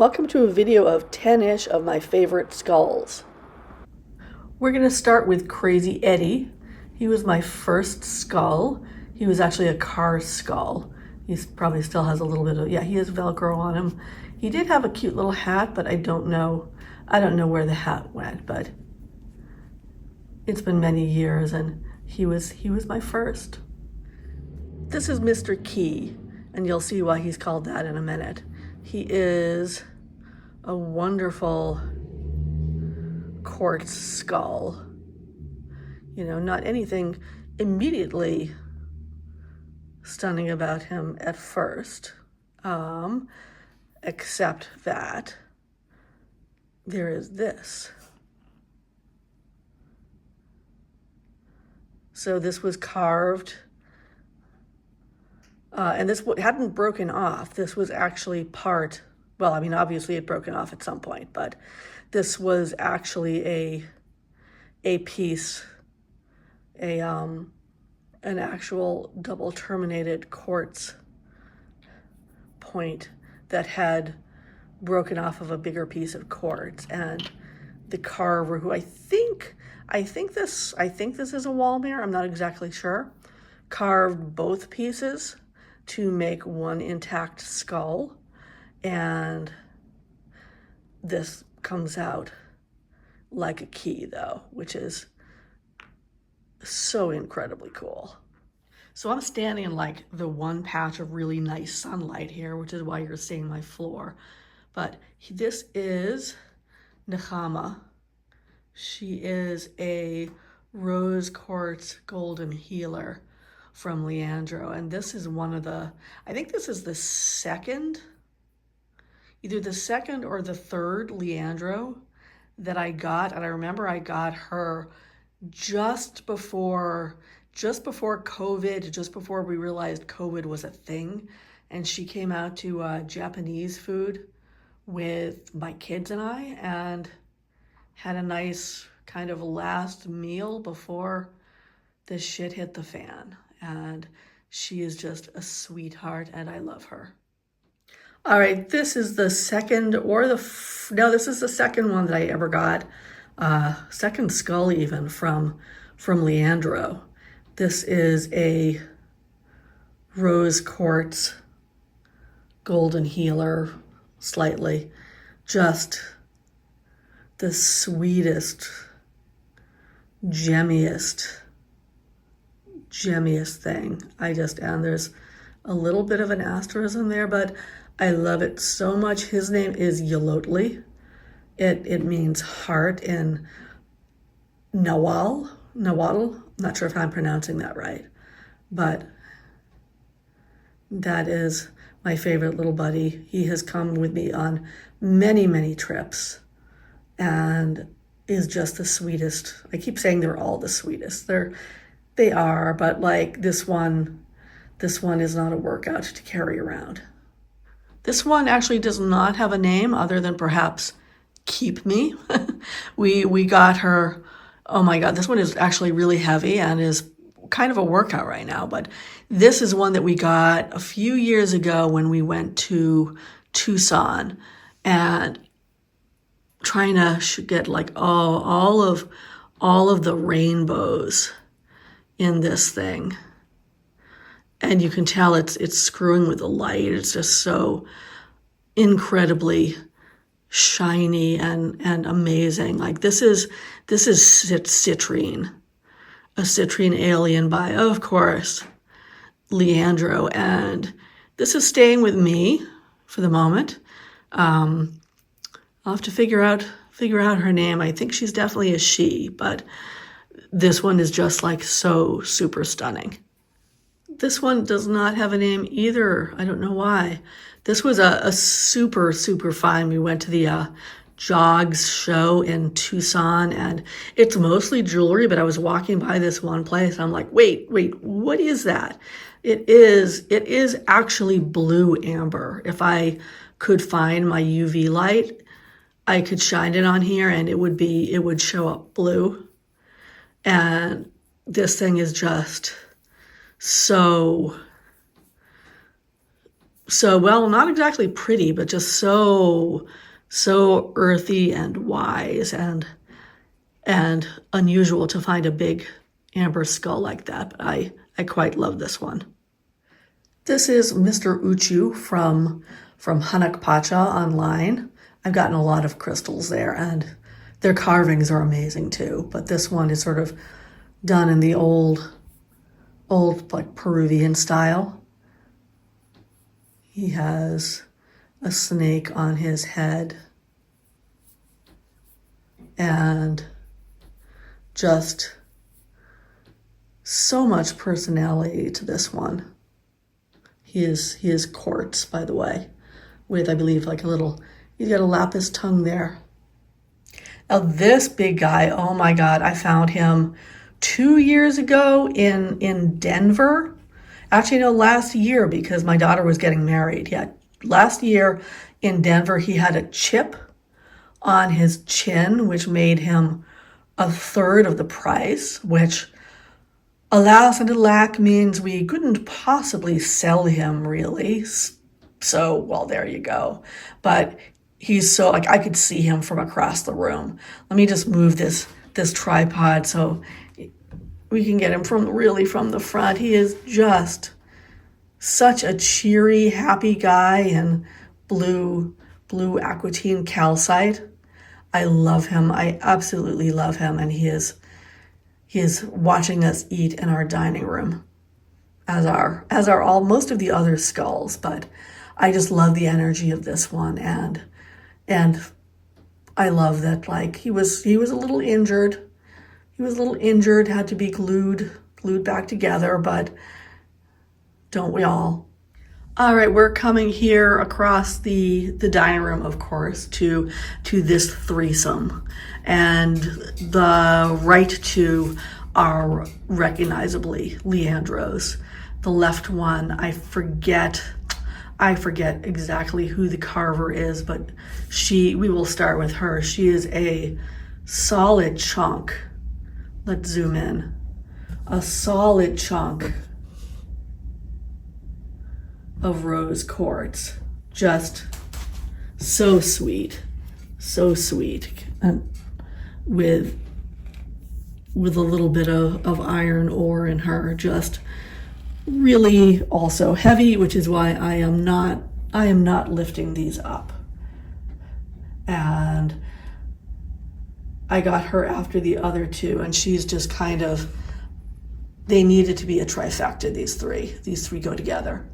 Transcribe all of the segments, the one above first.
Welcome to a video of 10-ish of my favorite skulls. We're going to start with Crazy Eddie. He was my first skull. He was actually a car skull. He probably still has a little bit of, yeah, he has Velcro on him. He did have a cute little hat, but I don't know where the hat went, but it's been many years and he was my first. This is Mr. Key, and you'll see why he's called that in a minute. He is a wonderful quartz skull. You know, not anything immediately stunning about him at first, except that there is this. So this was carved, and this hadn't broken off. This was actually part, well, I mean, obviously it broken off at some point, but this was actually a piece, an actual double terminated quartz point that had broken off of a bigger piece of quartz. And the carver, who I think this is a Walmer, I'm not exactly sure, carved both pieces to make one intact skull. And this comes out like a key though, which is so incredibly cool. So I'm standing in like the one patch of really nice sunlight here, which is why you're seeing my floor. But this is Nechama. She is a rose quartz golden healer from Leandro. And this is one of the, I think this is the second, either the second or the third Leandro that I got. And I remember I got her just before COVID, just before we realized COVID was a thing. And she came out to Japanese food with my kids and I, and had a nice kind of last meal before this shit hit the fan. And she is just a sweetheart, and I love her. All right, this is the second, or this is the second one that I ever got. Second skull even from Leandro. This is a rose quartz golden healer, slightly. Just the sweetest, gemmiest thing. And there's a little bit of an asterism there, but I love it so much. His name is Yolotli. It means heart in Nahuatl. I'm not sure if I'm pronouncing that right, but that is my favorite little buddy. He has come with me on many, many trips and is just the sweetest. I keep saying they're all the sweetest. They are, but like this one is not a workout to carry around. This one actually does not have a name other than perhaps Keep Me. We got her, oh my God, this one is actually really heavy and is kind of a workout right now, but this is one that we got a few years ago when we went to Tucson and trying to get like all of the rainbows in this thing. And you can tell it's screwing with the light. It's just so incredibly shiny and amazing. Like this is citrine, a citrine alien by, of course, Leandro. And this is staying with me for the moment. I'll have to figure out her name. I think she's definitely a she, but this one is just like so super stunning. This one does not have a name either. I don't know why. This was a super, super fine. We went to the Jogs show in Tucson, and it's mostly jewelry, but I was walking by this one place and I'm like, wait, what is that? It is actually blue amber. If I could find my UV light, I could shine it on here and it would show up blue. And this thing is just so so, well, not exactly pretty, but just so, so earthy and wise and unusual to find a big amber skull like that. But I quite love this one. This is Mr. Uchu from Hanak Pacha online. I've gotten a lot of crystals there, and their carvings are amazing too. But this one is sort of done in the old like Peruvian style. He has a snake on his head and just so much personality to this one. He is quartz, by the way, with, I believe, like he's got a lapis tongue there. Now this big guy, oh my God, I found him 2 years ago in Denver. Actually, no, last year, because my daughter was getting married. Yeah, last year in Denver, he had a chip on his chin, which made him a third of the price, which alas and alack means we couldn't possibly sell him really. So, well, there you go. But he's so, like, I could see him from across the room. Let me just move this tripod so we can get him from the front. He is just such a cheery, happy guy in blue aquatine calcite. I love him. I absolutely love him. And he is watching us eat in our dining room, as are most of the other skulls. But I just love the energy of this one, and I love that, like, he was a little injured. He was a little injured, had to be glued back together, but don't we all? All right, we're coming here across the dining room, of course, to this threesome. And the right two are recognizably Leandros. The left one, I forget exactly who the carver is, but we will start with her. She is a solid chunk. Let's zoom in. A solid chunk of rose quartz. Just so sweet. So sweet. And with a little bit of iron ore in her. Just really also heavy, which is why I am not lifting these up. And I got her after the other two, and she's just kind of, they needed to be a trifecta, these three go together.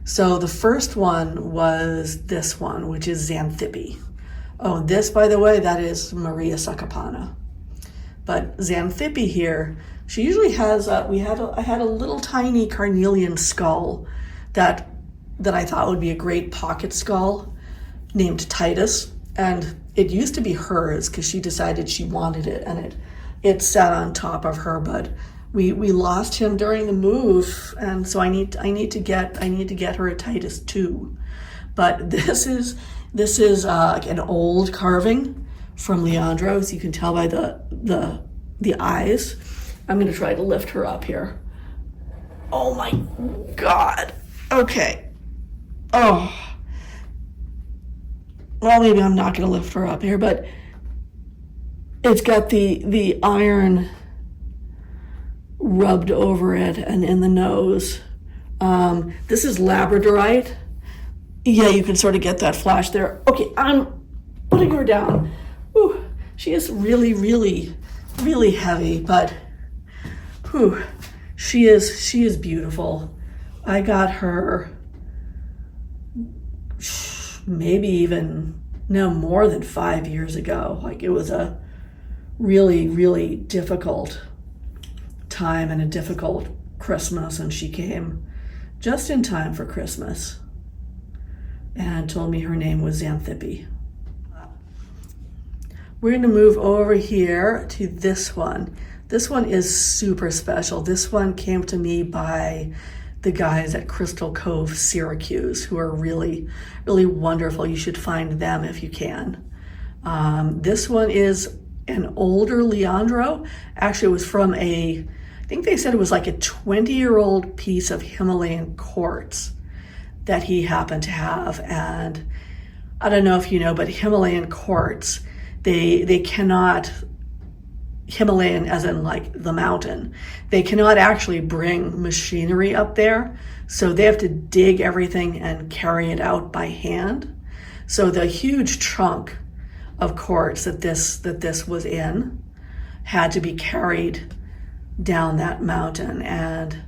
So the first one was this one, which is Xanthippe. Oh, this, by the way, that is Maria Sacapana. But Xanthippe here, she usually has, I had a little tiny carnelian skull that I thought would be a great pocket skull named Titus. And it used to be hers because she decided she wanted it, and it sat on top of her, but we lost him during the move, and so I need to get her a Titus too. But this is like an old carving from Leandros. You can tell by the eyes. I'm gonna try to lift her up here. Oh my God. Okay. Oh. Well, maybe I'm not gonna lift her up here, but it's got the iron rubbed over it and in the nose. This is labradorite. Yeah, you can sort of get that flash there. Okay, I'm putting her down. Whew, she is really, really, really heavy, but whew, she is beautiful. I got her maybe even more than 5 years ago. Like, it was a really, really difficult time and a difficult Christmas, and she came just in time for Christmas and told me her name was Xanthippe. We're going to move over here to this one. This one is super special. This one came to me by the guys at Crystal Cove, Syracuse, who are really, really wonderful. You should find them if you can. This one is an older Leandro. Actually, it was from I think they said it was like a 20-year-old piece of Himalayan quartz that he happened to have. And I don't know if you know, but Himalayan quartz, they cannot, Himalayan as in like the mountain, they cannot actually bring machinery up there. So they have to dig everything and carry it out by hand. So the huge trunk of quartz that this was in had to be carried down that mountain, and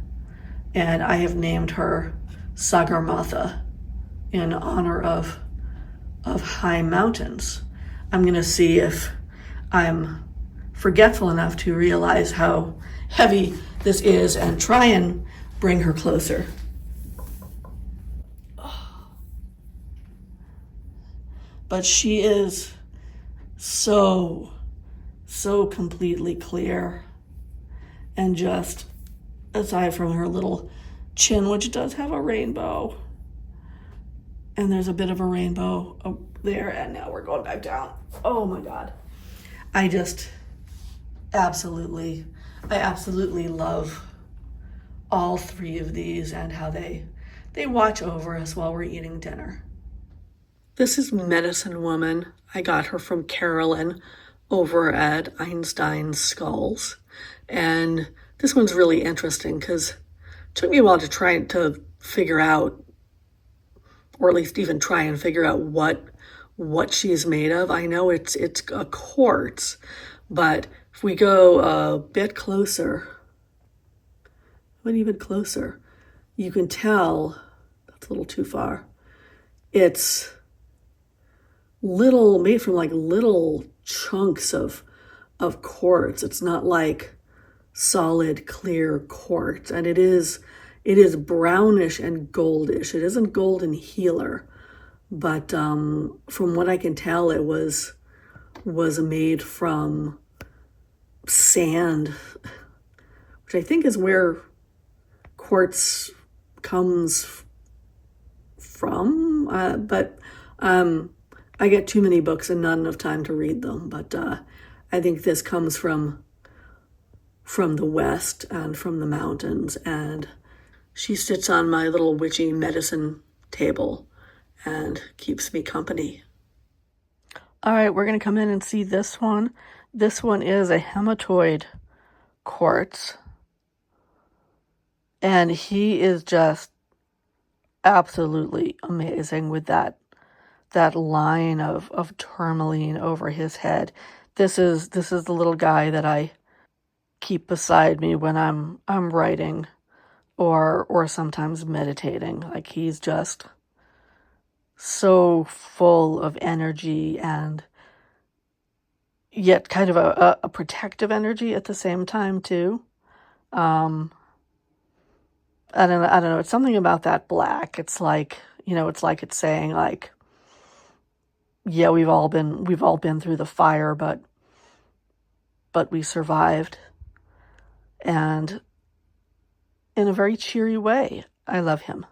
I have named her Sagarmatha in honor of high mountains. I'm gonna see if I'm forgetful enough to realize how heavy this is and try and bring her closer. But she is so completely clear, and just aside from her little chin, which does have a rainbow, and there's a bit of a rainbow up there, and now we're going back down. Oh my God. I absolutely love all three of these and how they watch over us while we're eating dinner. This is Medicine Woman. I got her from Carolyn over at Einstein Skulls. And this one's really interesting because it took me a while to try to figure out, or at least even try and figure out what she's made of. I know it's a quartz, but if we go a bit closer, even closer, you can tell, that's a little too far, it's made from like little chunks of quartz. It's not like solid clear quartz, and it is brownish and goldish. It isn't golden healer, but from what I can tell, it was made from sand, which I think is where quartz comes from, but I get too many books and not enough time to read them. But I think this comes from the West and from the mountains, and she sits on my little witchy medicine table and keeps me company. All right, we're going to come in and see this one. This one is a hematoid quartz, and he is just absolutely amazing with that line of tourmaline over his head. This is the little guy that I keep beside me when I'm writing or sometimes meditating. Like, he's just so full of energy, and yet kind of a protective energy at the same time too. I don't know. It's something about that black. It's like, it's saying like, yeah, we've all been through the fire, but we survived, and in a very cheery way. I love him.